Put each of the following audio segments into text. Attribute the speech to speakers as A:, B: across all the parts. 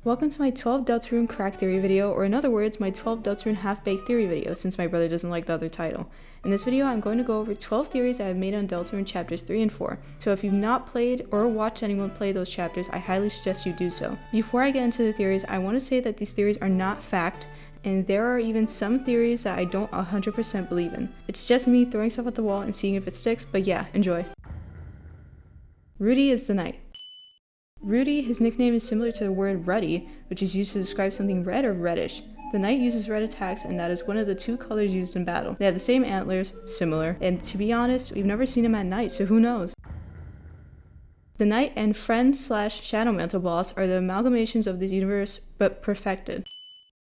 A: Welcome to my 12 Deltarune crack theory video, or in other words, my 12 Deltarune half-baked theory video, since my brother doesn't like the other title. In this video, I'm going to go over 12 theories I have made on Deltarune chapters 3 and 4. So if you've not played or watched anyone play those chapters, I highly suggest you do so. Before I get into the theories, I want to say that these theories are not fact, and there are even some theories that I don't 100% believe in. It's just me throwing stuff at the wall and seeing if it sticks, but yeah, enjoy. Rudy is the knight. Rudy, his nickname is similar to the word ruddy, which is used to describe something red or reddish. The knight uses red attacks, and that is one of the two colors used in battle. They have the same antlers, similar, and to be honest, we've never seen him at night, so who knows? The knight and friend/shadow mantle boss are the amalgamations of this universe, but perfected.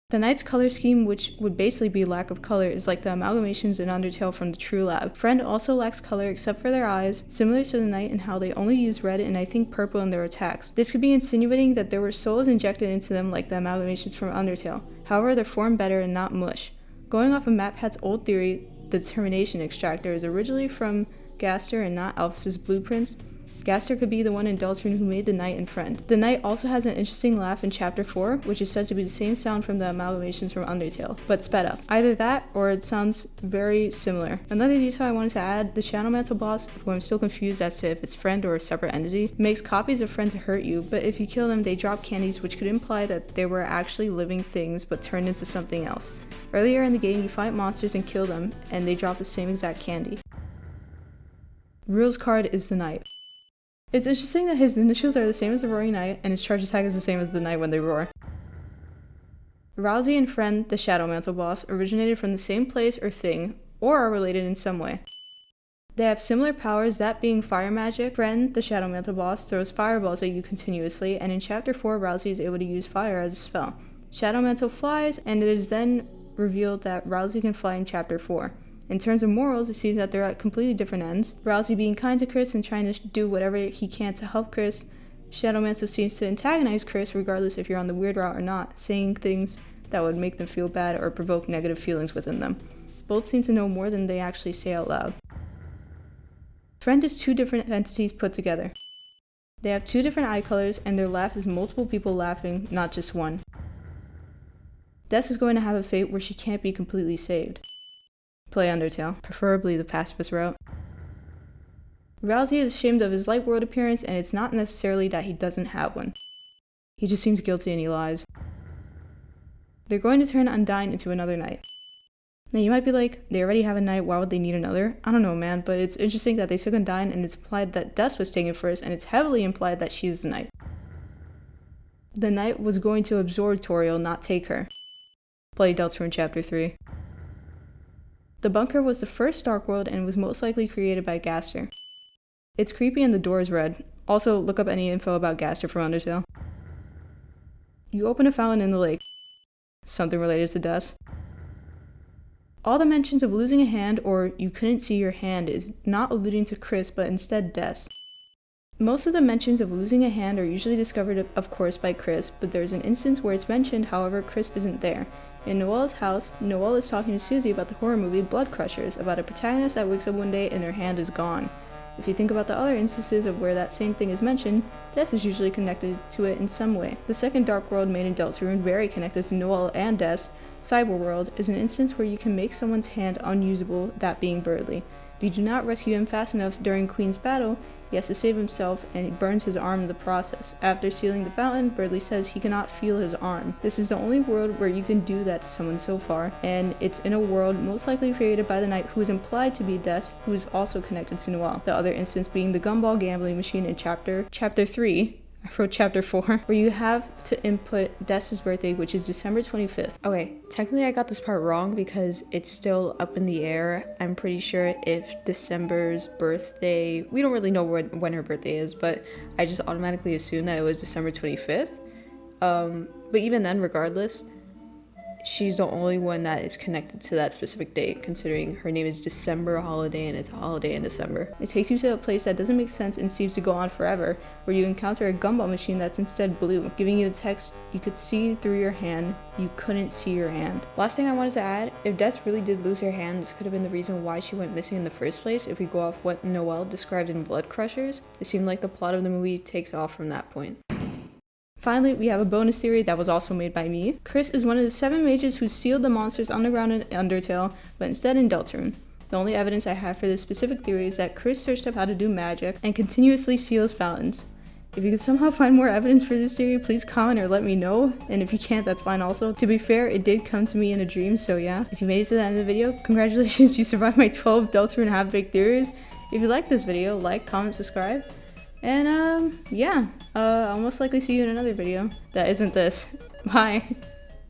A: The knight's color scheme, which would basically be lack of color, is like the amalgamations in Undertale from the True Lab. Friend also lacks color except for their eyes, similar to the knight in how they only use red and I think purple in their attacks. This could be insinuating that there were souls injected into them like the amalgamations from Undertale. However, they're formed better and not mush. Going off of MatPat's old theory, the determination extractor is originally from Gaster and not Alphys's blueprints. Gaster could be the one in Deltarune who made the knight and friend. The knight also has an interesting laugh in chapter 4, which is said to be the same sound from the amalgamations from Undertale, but sped up. Either that, or it sounds very similar. Another detail I wanted to add, the shadow mantle boss, who I'm still confused as to if it's friend or a separate entity, makes copies of friend to hurt you, but if you kill them, they drop candies, which could imply that they were actually living things but turned into something else. Earlier in the game, you fight monsters and kill them, and they drop the same exact candy. Rouxls Kaard is the knight. It's interesting that his initials are the same as the Roaring Knight, and his charge attack is the same as the knight when they roar. Ralsei and Friend, the Shadow Mantle boss, originated from the same place or thing, or are related in some way. They have similar powers, that being fire magic. Friend, the Shadow Mantle boss, throws fireballs at you continuously, and in chapter 4, Ralsei is able to use fire as a spell. Shadow Mantle flies, and it is then revealed that Ralsei can fly in chapter 4. In terms of morals, it seems that they're at completely different ends. Ralsei being kind to Chris and trying to do whatever he can to help Chris. Shadow Mantle seems to antagonize Chris regardless if you're on the weird route or not, saying things that would make them feel bad or provoke negative feelings within them. Both seem to know more than they actually say out loud. Friend is two different entities put together. They have two different eye colors, and their laugh is multiple people laughing, not just one. Des is going to have a fate where she can't be completely saved. Play Undertale, preferably the pacifist route. Ralsei is ashamed of his light world appearance, and it's not necessarily that he doesn't have one. He just seems guilty and he lies. They're going to turn Undyne into another knight. Now you might be like, they already have a knight, why would they need another? I don't know, man, but it's interesting that they took Undyne and it's implied that Des was taken first, and it's heavily implied that she's the knight. The knight was going to absorb Toriel, not take her. Play Deltarune chapter 3. The bunker was the first Dark World and was most likely created by Gaster. It's creepy and the door is red. Also, look up any info about Gaster from Undertale. You open a fountain in the lake. Something related to Des. All the mentions of losing a hand or you couldn't see your hand is not alluding to Chris, but instead Des. Most of the mentions of losing a hand are usually discovered, of course, by Chris, but there's an instance where it's mentioned, however, Chris isn't there. In Noelle's house, Noelle is talking to Susie about the horror movie Blood Crushers, about a protagonist that wakes up one day and their hand is gone. If you think about the other instances of where that same thing is mentioned, Des is usually connected to it in some way. The second Dark World made in Deltarune, very connected to Noelle and Des, Cyber World, is an instance where you can make someone's hand unusable, that being Berdly. If you do not rescue him fast enough during Queen's battle, he has to save himself and he burns his arm in the process. After sealing the fountain, Berdly says he cannot feel his arm. This is the only world where you can do that to someone so far, and it's in a world most likely created by the knight who is implied to be Des, who is also connected to Noelle. The other instance being the gumball gambling machine in chapter 3. I wrote chapter 4, where you have to input Des's birthday, which is December 25th. Okay, technically I got this part wrong because it's still up in the air. I'm pretty sure if December's birthday, we don't really know when her birthday is, but I just automatically assumed that it was December 25th. But even then, regardless, she's the only one that is connected to that specific date, considering her name is December Holiday and it's a holiday in December. It takes you to a place that doesn't make sense and seems to go on forever, where you encounter a gumball machine that's instead blue, giving you the text, you could see through your hand, you couldn't see your hand. Last thing I wanted to add, if Des really did lose her hand, this could have been the reason why she went missing in the first place. If we go off what Noelle described in Blood Crushers, it seemed like the plot of the movie takes off from that point. Finally, we have a bonus theory that was also made by me. Chris is one of the 7 mages who sealed the monsters underground in Undertale, but instead in Deltarune. The only evidence I have for this specific theory is that Chris searched up how to do magic and continuously seals fountains. If you could somehow find more evidence for this theory, please comment or let me know, and if you can't, that's fine also. To be fair, it did come to me in a dream, so yeah. If you made it to the end of the video, congratulations, you survived my 12 Deltarune half-baked theories. If you liked this video, like, comment, subscribe, and yeah, I'll most likely see you in another video that isn't this. Bye!